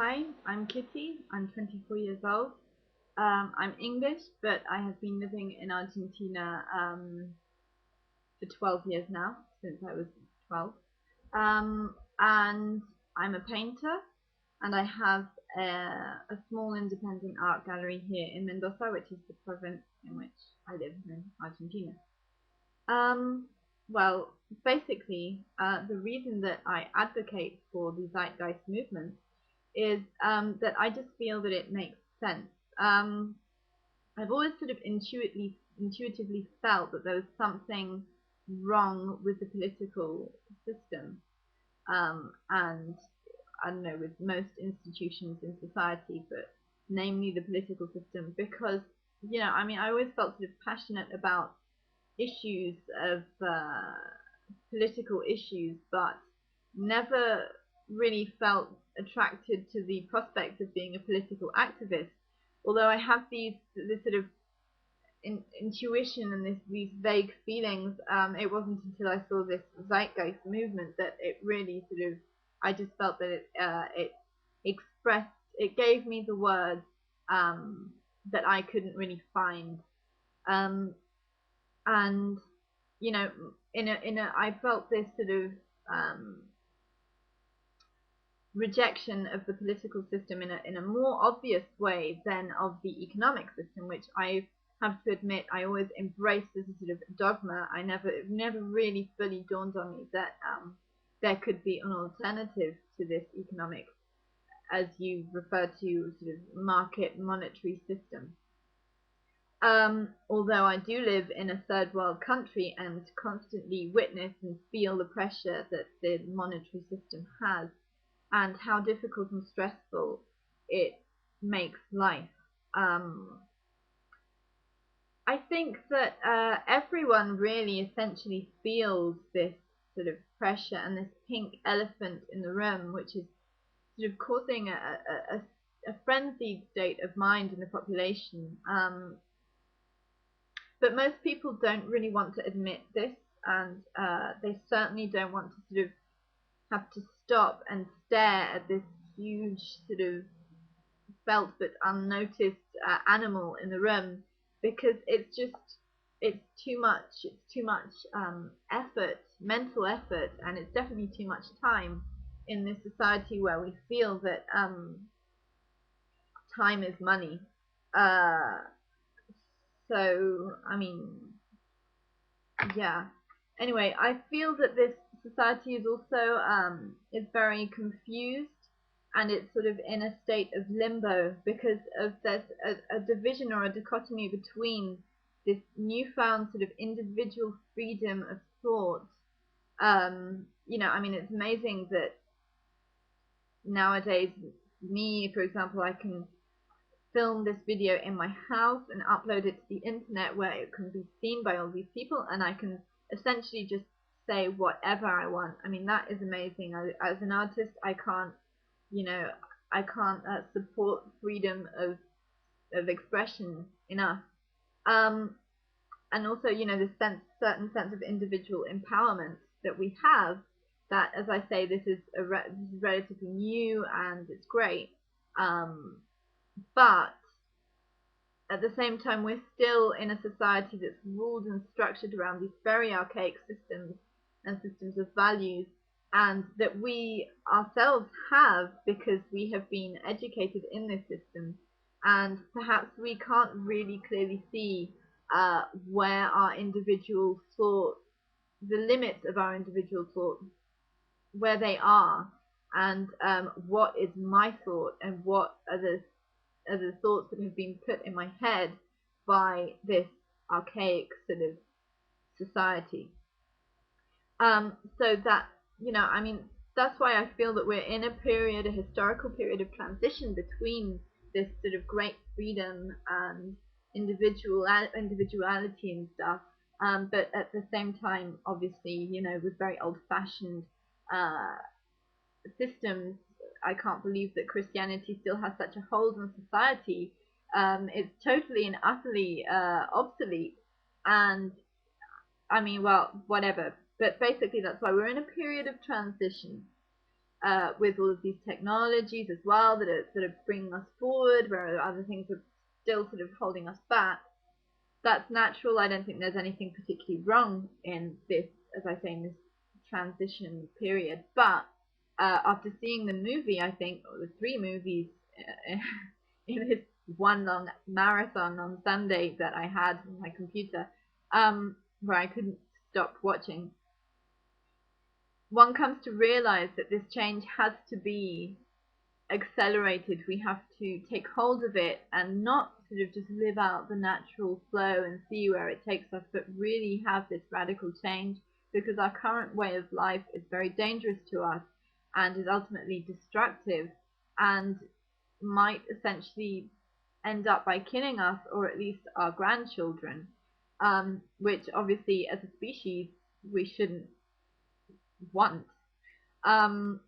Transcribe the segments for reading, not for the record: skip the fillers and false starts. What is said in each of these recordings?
Hi, I'm Kitty. I'm 24 years old. I'm English, but I have been living in Argentina for 12 years now, since I was 12. And I'm a painter, and I have a small independent art gallery here in Mendoza, which is the province in which I live in Argentina. Um, well, basically, the reason that I advocate for the Zeitgeist movement is that I just feel that it makes sense. Um, I've always sort of intuitively felt that there was something wrong with the political system, and I don't know, with most institutions in society, but namely the political system, because I always felt sort of passionate about issues of political issues, but never really felt attracted to the prospect of being a political activist. Although I have this sort of intuition and these vague feelings, it wasn't until I saw this Zeitgeist movement that it really sort of, I just felt that it expressed, it gave me the words that I couldn't really find. Um, and I felt this sort of um, rejection of the political system in a more obvious way than of the economic system, which I have to admit I always embraced as a sort of dogma. It never really fully dawned on me that there could be an alternative to this economic, as you refer to, sort of market monetary system. Although I do live in a third world country and constantly witness and feel the pressure that the monetary system has and how difficult and stressful it makes life. I think that everyone really essentially feels this sort of pressure and this pink elephant in the room, which is sort of causing a frenzied state of mind in the population. But most people don't really want to admit this, and they certainly don't want to sort of have to stop and stare at this huge sort of felt but unnoticed animal in the room, because it's too much. It's too much effort, mental effort, and it's definitely too much time in this society where we feel that time is money. Uh, so, I mean, yeah. Anyway, I feel that this society is also is very confused, and it's sort of in a state of limbo because of there's a division or a dichotomy between this newfound sort of individual freedom of thought. It's amazing that nowadays, me, for example, I can film this video in my house and upload it to the internet where it can be seen by all these people, and I can essentially just say whatever I want. I mean, that is amazing. As an artist, I can't support freedom of expression enough. Um, and also, the certain sense of individual empowerment that we have. That, as I say, this is relatively new and it's great. But at the same time, we're still in a society that's ruled and structured around these very archaic systems and systems of values, and that we ourselves have because we have been educated in this system, and perhaps we can't really clearly see where our individual thoughts, the limits of our individual thoughts, where they are, and what is my thought and what are the thoughts that have been put in my head by this archaic sort of society. So that, that's why I feel that we're in a historical period of transition between this sort of great freedom and individuality and stuff. But at the same time, obviously, with very old-fashioned uh, systems. I can't believe that Christianity still has such a hold on society. It's totally and utterly obsolete. And I mean, well, whatever. But basically, that's why we're in a period of transition. with all of these technologies as well that are sort of bringing us forward, where other things are still sort of holding us back. That's natural. I don't think there's anything particularly wrong in this, as I say, in this transition period. But after seeing the movie, I think, or the 3 movies in this one long marathon on Sunday that I had on my computer, where I couldn't stop watching, one comes to realize that this change has to be accelerated. We have to take hold of it and not sort of just live out the natural flow and see where it takes us, but really have this radical change, because our current way of life is very dangerous to us and is ultimately destructive and might essentially end up by killing us, or at least our grandchildren, which obviously as a species we shouldn't want. Um,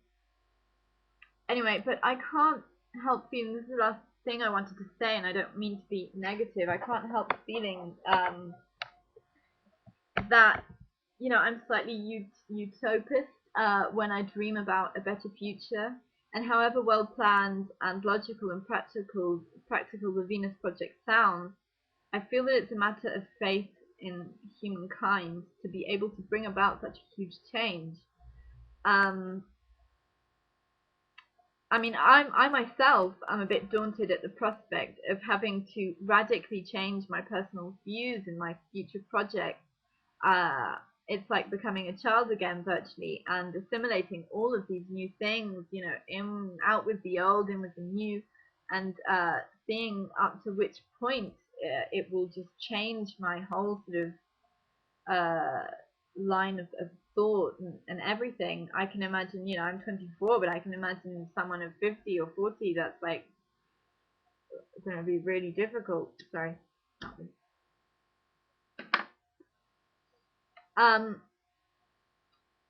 anyway, but I can't help feeling, this is the last thing I wanted to say, and I don't mean to be negative, I can't help feeling that, you know, I'm slightly utopist when I dream about a better future, and however well planned and logical and practical the Venus Project sounds, I feel that it's a matter of faith in humankind to be able to bring about such a huge change. I mean, I myself am a bit daunted at the prospect of having to radically change my personal views in my future projects. It's like becoming a child again, virtually, and assimilating all of these new things, you know, out with the old, in with the new, and seeing up to which point it will just change my whole sort of line of thought and everything. I can imagine, you know, I'm 24, but I can imagine someone of 50 or 40 that's like going to be really difficult. Sorry.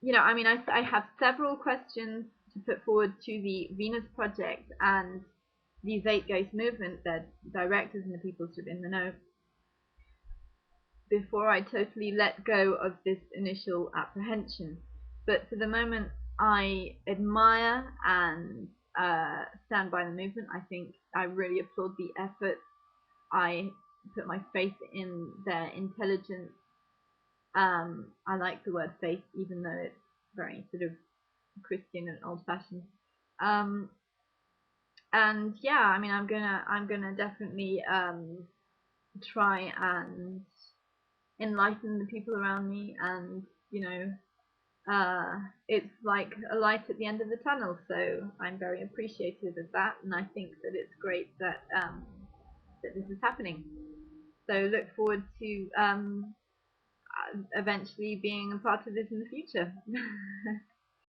You know, I mean, I have several questions to put forward to the Venus Project and the Zeitgeist movement, their directors and the people sort of in the know, before I totally let go of this initial apprehension. But for the moment, I admire and stand by the movement. I think I really applaud the effort. I put my faith in their intelligence. I like the word faith, even though it's very sort of Christian and old-fashioned. And yeah, I mean, I'm gonna definitely try and enlighten the people around me, and you know, it's like a light at the end of the tunnel, so I'm very appreciative of that, and I think that it's great that that this is happening. So look forward to eventually being a part of this in the future.